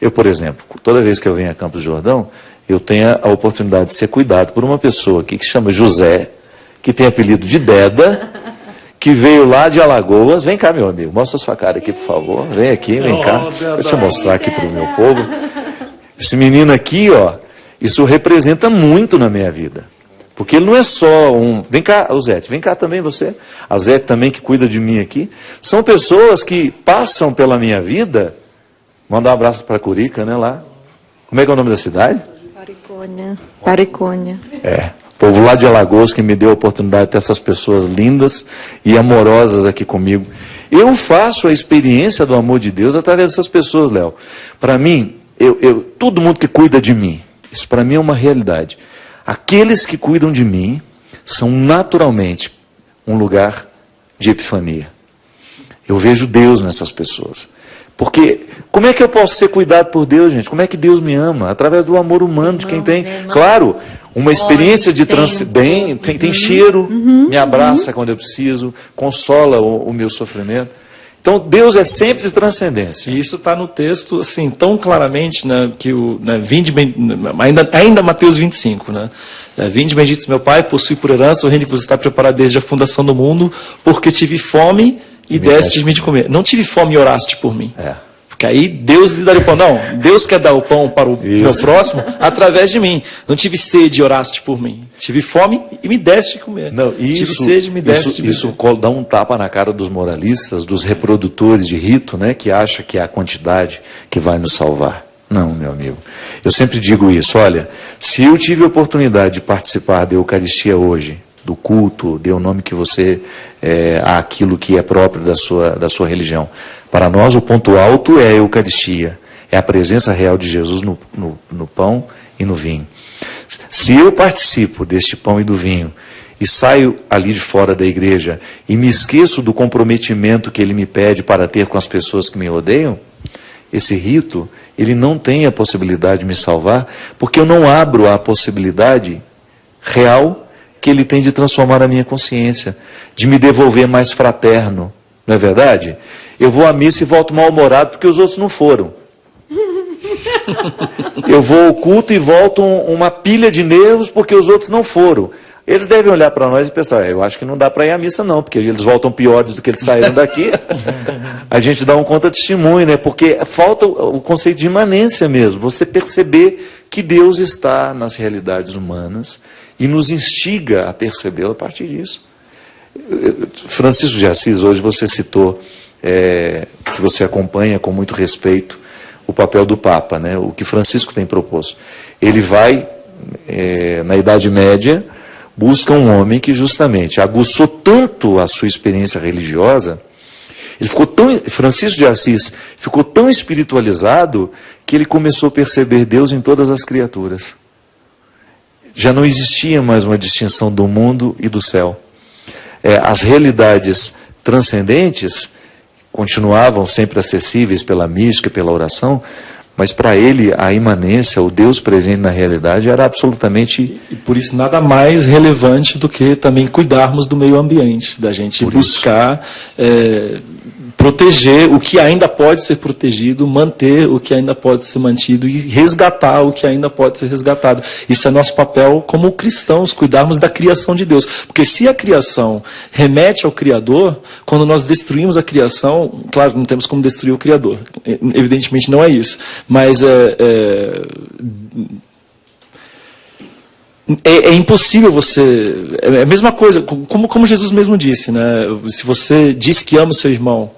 Eu, por exemplo, toda vez que eu venho a Campos do Jordão, eu tenho a oportunidade de ser cuidado por uma pessoa aqui que se chama José, que tem apelido de Deda, que veio lá de Alagoas. Vem cá, meu amigo, mostra sua cara aqui, por favor. Vem aqui, vem cá. Deixa eu mostrar aqui para o meu povo. Esse menino aqui, ó, isso representa muito na minha vida. Porque ele não é só um... Vem cá, o Zete, vem cá também você. A Zete também que cuida de mim aqui. São pessoas que passam pela minha vida. Mandar um abraço para Curica, né, lá. Como é que é o nome da cidade? Paricônia. O povo lá de Alagoas que me deu a oportunidade de ter essas pessoas lindas e amorosas aqui comigo. Eu faço a experiência do amor de Deus através dessas pessoas, Léo. Para mim, todo mundo que cuida de mim, isso para mim é uma realidade. Aqueles que cuidam de mim são naturalmente um lugar de epifania. Eu vejo Deus nessas pessoas. Porque como é que eu posso ser cuidado por Deus, gente? Como é que Deus me ama? Através do amor humano de quem tem, claro, uma experiência de transcendência, tem cheiro, me abraça quando eu preciso, consola o meu sofrimento. Então, Deus é sempre de transcendência. E isso está no texto, assim, tão claramente, né, que ainda Mateus 25, né? Vinde, benditos meu Pai, possui por herança o reino que vos está preparado desde a fundação do mundo, porque tive fome e deste-me de comer. Não tive fome e oraste por mim. Porque aí Deus lhe daria o pão. Não, Deus quer dar o pão para o meu próximo através de mim. Não tive sede e oraste por mim. Tive fome e me deste de comer. Não, isso, tive sede e me deste de beber. Isso dá um tapa na cara dos moralistas, dos reprodutores de rito, né, que acham que é a quantidade que vai nos salvar. Não, meu amigo. Eu sempre digo isso. Olha, se eu tive a oportunidade de participar da Eucaristia hoje, do culto, dê o nome que você àquilo que é próprio da sua religião. Para nós, o ponto alto é a Eucaristia. É a presença real de Jesus no pão e no vinho. Se eu participo deste pão e do vinho e saio ali de fora da igreja e me esqueço do comprometimento que ele me pede para ter com as pessoas que me rodeiam, esse rito, ele não tem a possibilidade de me salvar, porque eu não abro a possibilidade real que ele tem de transformar a minha consciência, de me devolver mais fraterno. Não é verdade? Eu vou à missa e volto mal-humorado porque os outros não foram. Eu vou ao culto e volto uma pilha de nervos porque os outros não foram. Eles devem olhar para nós e pensar, eu acho que não dá para ir à missa não, porque eles voltam piores do que eles saíram daqui. A gente dá um contra-testemunho, né? Porque falta o conceito de imanência mesmo, você perceber que Deus está nas realidades humanas e nos instiga a percebê-lo a partir disso. Francisco de Assis, hoje você citou que você acompanha com muito respeito o papel do Papa, né? O que Francisco tem proposto. Ele vai, na Idade Média, busca um homem que justamente aguçou tanto a sua experiência religiosa, Francisco de Assis ficou tão espiritualizado que ele começou a perceber Deus em todas as criaturas. Já não existia mais uma distinção do mundo e do céu. As realidades transcendentes continuavam sempre acessíveis pela mística e pela oração, mas para ele a imanência, o Deus presente na realidade era absolutamente... E por isso nada mais relevante do que também cuidarmos do meio ambiente, da gente buscar proteger o que ainda pode ser protegido, manter o que ainda pode ser mantido e resgatar o que ainda pode ser resgatado. Isso é nosso papel como cristãos, cuidarmos da criação de Deus. Porque se a criação remete ao Criador, quando nós destruímos a criação, claro, não temos como destruir o Criador, evidentemente não é isso, mas é impossível você... É a mesma coisa, como Jesus mesmo disse, né? Se você diz que ama o seu irmão,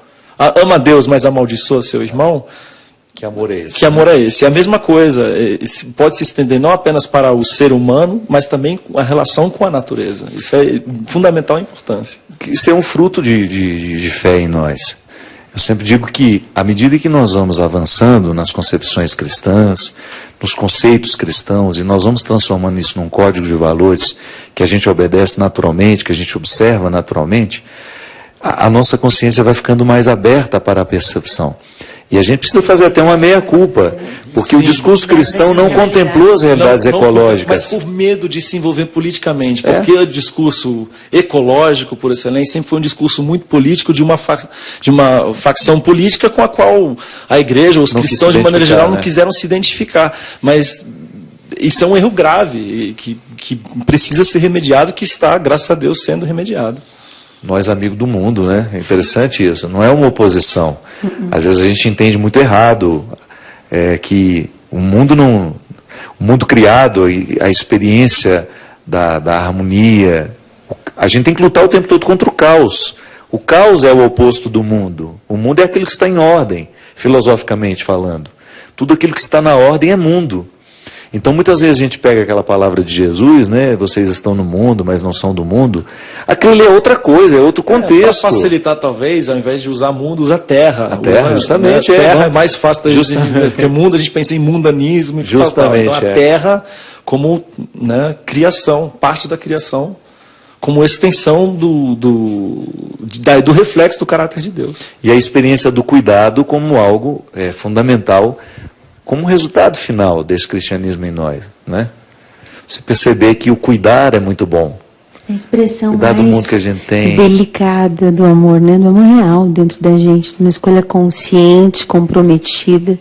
ama a Deus, mas amaldiçoa seu irmão, que amor é esse? Que amor é esse? É a mesma coisa, pode se estender não apenas para o ser humano, mas também a relação com a natureza. Isso é fundamental importância. Isso é um fruto de fé em nós. Eu sempre digo que, à medida que nós vamos avançando nas concepções cristãs, nos conceitos cristãos, e nós vamos transformando isso num código de valores que a gente obedece naturalmente, que a gente observa naturalmente, a nossa consciência vai ficando mais aberta para a percepção. E a gente precisa fazer até uma meia-culpa, porque o discurso cristão não contemplou as realidades ecológicas. Mas por medo de se envolver politicamente, porque o discurso ecológico, por excelência, sempre foi um discurso muito político de uma facção política com a qual a igreja, os cristãos, de maneira geral, não quiseram se identificar. Mas isso é um erro grave, que precisa ser remediado, que está, graças a Deus, sendo remediado. Nós, amigos do mundo, né? É interessante isso. Não é uma oposição. Às vezes a gente entende muito errado que o mundo criado, a experiência da harmonia, a gente tem que lutar o tempo todo contra o caos. O caos é o oposto do mundo. O mundo é aquilo que está em ordem, filosoficamente falando. Tudo aquilo que está na ordem é mundo. Então, muitas vezes a gente pega aquela palavra de Jesus, né? Vocês estão no mundo, mas não são do mundo. Aquilo ali é outra coisa, é outro contexto. Para facilitar, talvez, ao invés de usar mundo, usa terra. A terra, justamente. Né? Terra é mais fácil da gente entender, porque mundo a gente pensa em mundanismo e justamente. Então, a terra como criação, parte da criação, como extensão do reflexo do caráter de Deus. E a experiência do cuidado como algo fundamental, como resultado final desse cristianismo em nós, né? Você perceber que o cuidar é muito bom. A expressão cuidar do mais mundo que a gente tem. delicada do amor, né? Do amor real dentro da gente, uma escolha consciente, comprometida.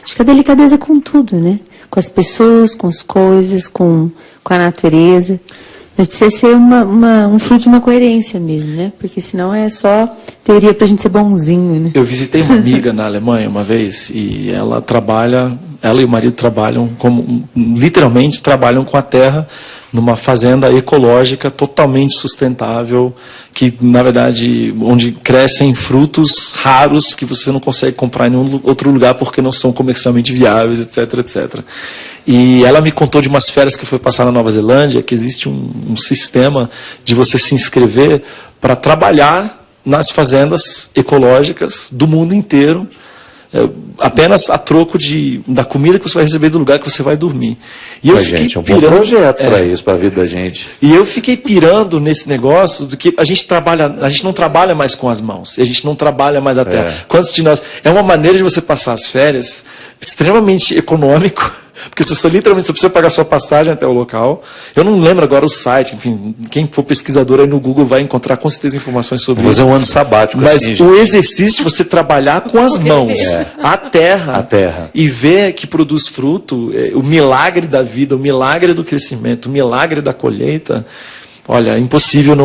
Acho que a delicadeza é com tudo, né? Com as pessoas, com as coisas, com a natureza. Mas precisa ser um fruto de uma coerência mesmo, né? Porque senão é só teoria pra gente ser bonzinho, né? Eu visitei uma amiga na Alemanha uma vez e ela e o marido trabalham literalmente trabalham com a terra numa fazenda ecológica totalmente sustentável, que na verdade onde crescem frutos raros que você não consegue comprar em nenhum outro lugar porque não são comercialmente viáveis, etc, etc. E ela me contou de umas férias que foi passar na Nova Zelândia, que existe um sistema de você se inscrever para trabalhar nas fazendas ecológicas do mundo inteiro, apenas a troco da comida que você vai receber do lugar que você vai dormir. E eu fiquei gente, é um bom projeto para isso, para a vida da gente. E eu fiquei pirando nesse negócio do que a gente não trabalha mais com as mãos, a gente não trabalha mais a terra. Quantos de nós? É uma maneira de você passar as férias extremamente econômico, porque você literalmente só precisa pagar sua passagem até o local. Eu não lembro agora o site, enfim, quem for pesquisador aí no Google vai encontrar com certeza informações sobre isso. Vou fazer um ano sabático. Mas assim, o exercício de você trabalhar com as mãos, a terra, e ver que produz fruto, o milagre da vida, o milagre do crescimento, o milagre da colheita. Olha, é impossível,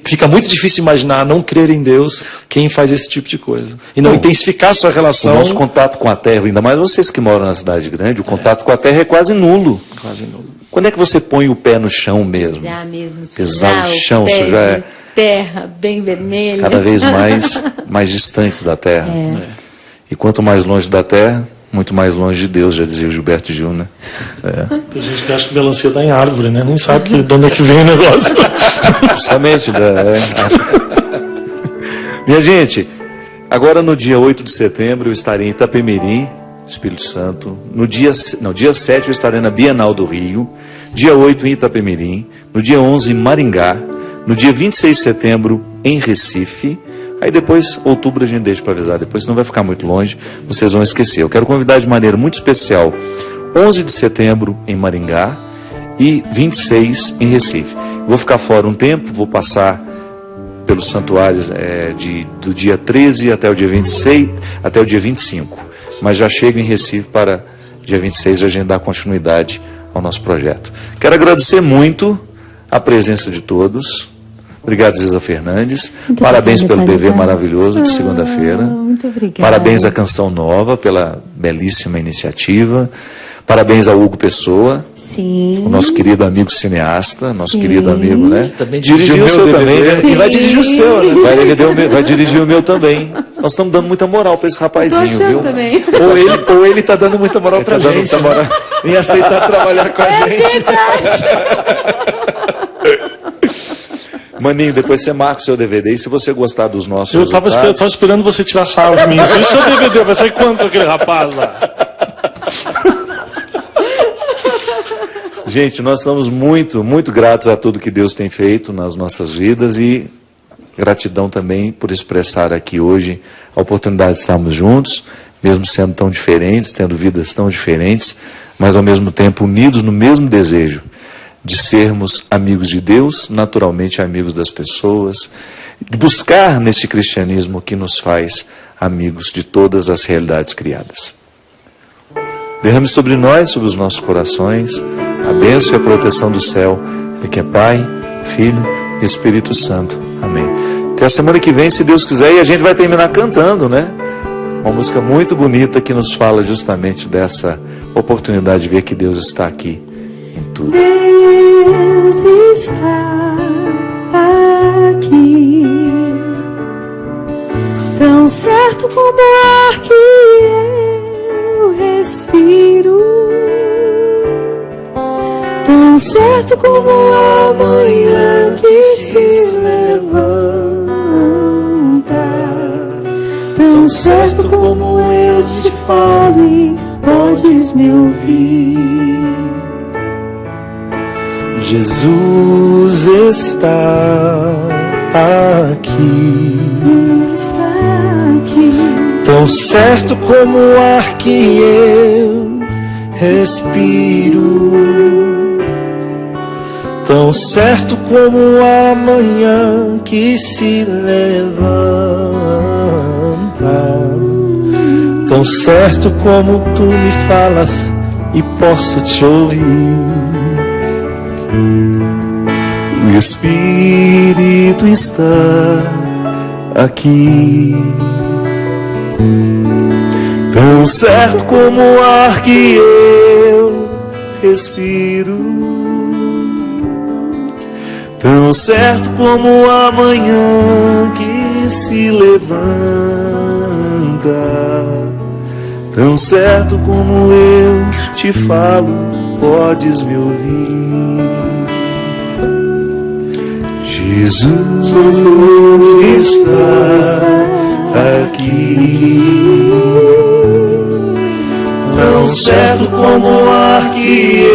fica muito difícil imaginar não crer em Deus quem faz esse tipo de coisa. E não intensificar a sua relação. O nosso contato com a terra, ainda mais vocês que moram na cidade grande, o contato com a terra é quase nulo. Quase nulo. Quando é que você põe o pé no chão mesmo? Pisar mesmo, Pisar no chão, pé sujar. de terra bem vermelha. Cada vez mais distantes da terra. E quanto mais longe da terra, muito mais longe de Deus, já dizia o Gilberto Gil, né? Tem gente que acha que melancia dá em árvore, né? Nem sabe de onde é que vem o negócio. Justamente. Minha gente, agora no dia 8 de setembro eu estarei em Itapemirim, Espírito Santo. Dia 7 eu estarei na Bienal do Rio. Dia 8 em Itapemirim. No dia 11 em Maringá. No dia 26 de setembro em Recife. Aí depois, outubro a gente deixa para avisar, depois senão vai ficar muito longe, vocês vão esquecer. Eu quero convidar de maneira muito especial, 11 de setembro em Maringá e 26 em Recife. Vou ficar fora um tempo, vou passar pelos santuários do dia 13 até o dia 26, até o dia 25. Mas já chego em Recife para dia 26 a gente dar continuidade ao nosso projeto. Quero agradecer muito a presença de todos. Obrigado, Ziza Fernandes. Muito Parabéns obrigada, pelo dever Padre. maravilhoso de segunda-feira. Muito obrigada. Parabéns à Canção Nova pela belíssima iniciativa. Parabéns ao Hugo Pessoa, Sim. o nosso querido amigo cineasta, nosso Sim. querido amigo, né? Também Dirigiu o seu DVD, também, né? e vai dirigir o seu, né? Vai dirigir o meu também. Nós estamos dando muita moral para esse rapazinho, viu? Também. Ou ele tá dando muita moral pra dando gente, muita moral. em aceitar trabalhar com a gente. Maninho, depois você marca o seu DVD e se você gostar dos nossos Eu tava resultados... esperando você tirar sarro de mim. E o seu DVD vai sair quanto aquele rapaz lá? Gente, nós estamos muito, muito gratos a tudo que Deus tem feito nas nossas vidas e gratidão também por expressar aqui hoje a oportunidade de estarmos juntos, mesmo sendo tão diferentes, tendo vidas tão diferentes, mas ao mesmo tempo unidos no mesmo desejo de sermos amigos de Deus, naturalmente amigos das pessoas, de buscar nesse cristianismo que nos faz amigos de todas as realidades criadas. Derrame sobre nós, sobre os nossos corações, a bênção e a proteção do céu, que é Pai, Filho e Espírito Santo. Amém. Até a semana que vem, se Deus quiser, e a gente vai terminar cantando, né? Uma música muito bonita que nos fala justamente dessa oportunidade de ver que Deus está aqui em tudo. Deus está aqui, tão certo como o ar que eu respiro, tão certo como a manhã que se levanta, tão certo como eu te falo e podes me ouvir. Jesus está aqui, tão certo como o ar que eu respiro, tão certo como a manhã que se levanta, tão certo como tu me falas e posso te ouvir. O Espírito está aqui, tão certo como o ar que eu respiro, tão certo como a manhã que se levanta, tão certo como eu te falo, podes me ouvir. Jesus está aqui, tão certo como o ar que